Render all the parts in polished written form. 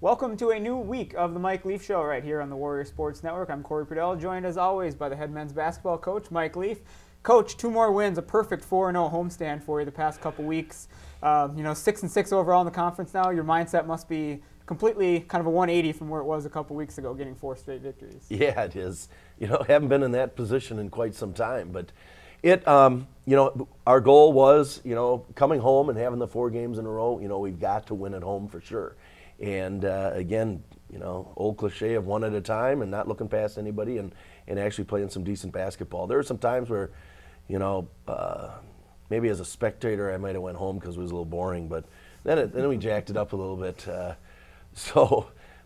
Welcome to a new week of the Mike Leaf Show right here on the Warrior Sports Network. I'm Cory Prudoehl, joined as always by the head men's basketball coach, Mike Leaf. Coach, 2 more wins, a perfect 4-0 homestand for you the past couple weeks. 6-6 overall in the conference now. Your mindset must be completely kind of a 180 from where it was a couple weeks ago, getting 4 straight victories. Yeah, it is. Haven't been in that position in quite some time, but our goal was, coming home and having the 4 games in a row. We've got to win at home for sure. And again, old cliche of one at a time and not looking past anybody and actually playing some decent basketball. There were some times where, maybe as a spectator I might have went home because it was a little boring, but then we jacked it up a little bit.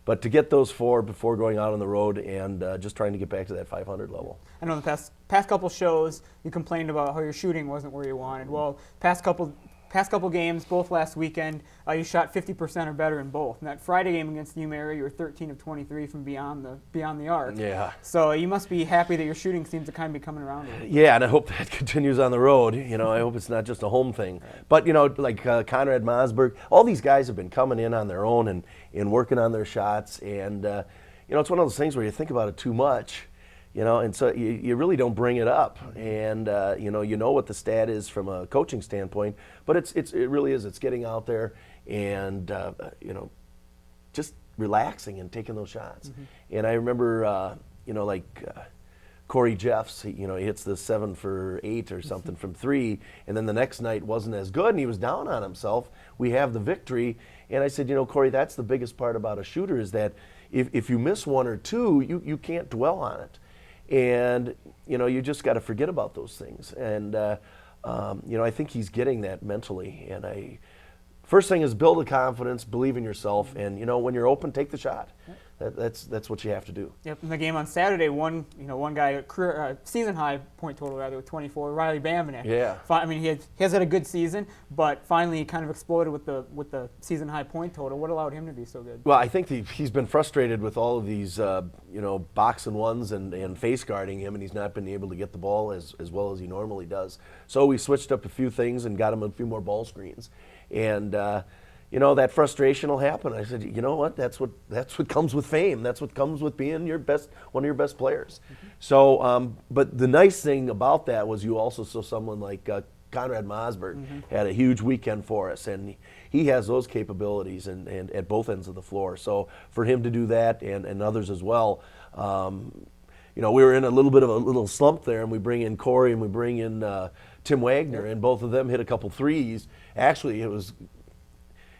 But to get those 4 before going out on the road and just trying to get back to that 500 level. I know in the past couple shows you complained about how your shooting wasn't where you wanted. Well, past couple games, both last weekend, you shot 50% or better in both. And that Friday game against New Mary, you were 13 of 23 from beyond the arc. Yeah. So you must be happy that your shooting seems to kind of be coming around. Yeah, and I hope that continues on the road. I hope it's not just a home thing. But like Conrad Mosberg, all these guys have been coming in on their own and working on their shots. And it's one of those things where you think about it too much. And so you really don't bring it up, and you know what the stat is from a coaching standpoint, but it really is. It's getting out there and just relaxing and taking those shots. Mm-hmm. And I remember Corey Jeffs, he hits the 7 for 8 or something from 3, and then the next night wasn't as good, and he was down on himself. We have the victory, and I said, Corey, that's the biggest part about a shooter is that if you miss 1 or 2, you can't dwell on it. And, you just got to forget about those things. And, I think he's getting that mentally. And first thing is build a confidence, believe in yourself, and, when you're open, take the shot. That's what you have to do. Yep. In the game on Saturday, one guy, career season high point total rather with 24, Riley Bambanek. Yeah. I mean, he has had a good season, but finally he kind of exploded with the season high point total. What allowed him to be so good? Well, I think he's been frustrated with all of these, box and ones and face guarding him, and he's not been able to get the ball as well as he normally does. So we switched up a few things and got him a few more ball screens, and. That frustration will happen. I said, you know what? That's what comes with fame. That's what comes with being one of your best players. Mm-hmm. So, but the nice thing about that was you also saw someone like Conrad Mosberg had a huge weekend for us, and he has those capabilities and at both ends of the floor. So for him to do that and others as well, we were in a little slump there, and we bring in Corey and we bring in Tim Wagner, and both of them hit a couple threes. Actually, it was.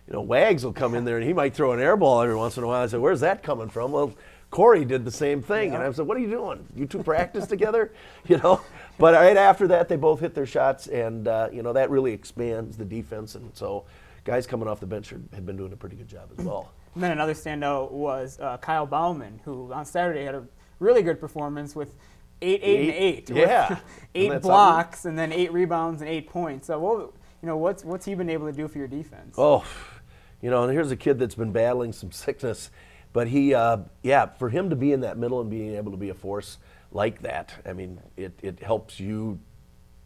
Wags will come in there and he might throw an air ball every once in a while. I said, where's that coming from? Well, Corey did the same thing. Yeah. And I said, what are you doing? You 2 practice together? But right after that, they both hit their shots, and, that really expands the defense. And so guys coming off the bench have been doing a pretty good job as well. And then another standout was Kyle Bauman, who on Saturday had a really good performance with 8 and 8. Yeah. 8 blocks and then 8 rebounds and 8 points. So, what's he been able to do for your defense? Oh, and here's a kid that's been battling some sickness, but he, for him to be in that middle and being able to be a force like that, I mean, it helps you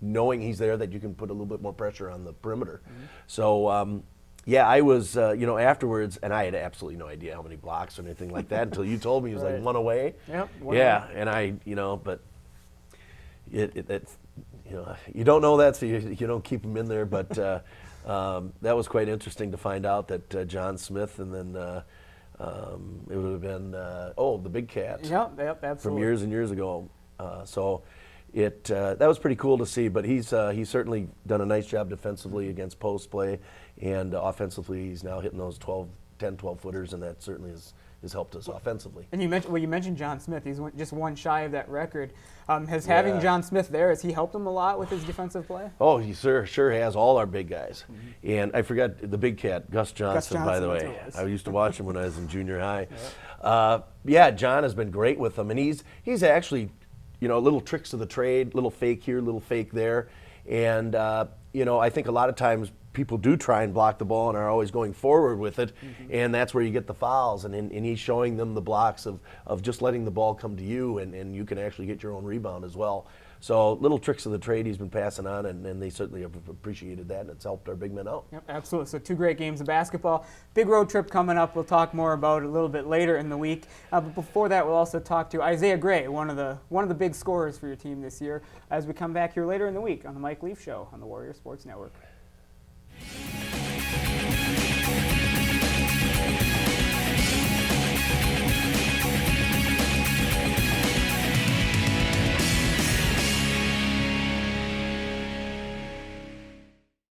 knowing he's there, that you can put a little bit more pressure on the perimeter. Mm-hmm. So, I was, afterwards, and I had absolutely no idea how many blocks or anything like that until you told me he was right. Like 1 away. Yep. And I, but it's, you don't know that, so you don't keep them in there, but that was quite interesting to find out that John Smith, and then it would have been the Big Cat. Yep, absolutely. From years and years ago. So that was pretty cool to see. But he's certainly done a nice job defensively against post play, and offensively he's now hitting those 10, 12 footers, and that certainly has helped us offensively. And you mentioned John Smith. He's just 1 shy of that record. Having John Smith there, has he helped him a lot with his defensive play? Oh, he sure has, all our big guys. Mm-hmm. And I forgot the Big Cat, Gus Johnson, by the way. I used to watch him when I was in junior high. John has been great with them, and he's actually, little tricks of the trade, little fake here, little fake there. And, I think a lot of times people do try and block the ball and are always going forward with it, and that's where you get the fouls. And he's showing them the blocks of just letting the ball come to you, and you can actually get your own rebound as well. So little tricks of the trade he's been passing on, and they certainly have appreciated that, and it's helped our big men out. Yep, absolutely. So 2 great games of basketball. Big road trip coming up. We'll talk more about it a little bit later in the week. But before that, we'll also talk to Isaiah Gray, one of the big scorers for your team this year, as we come back here later in the week on the Mike Leaf Show on the Warrior Sports Network.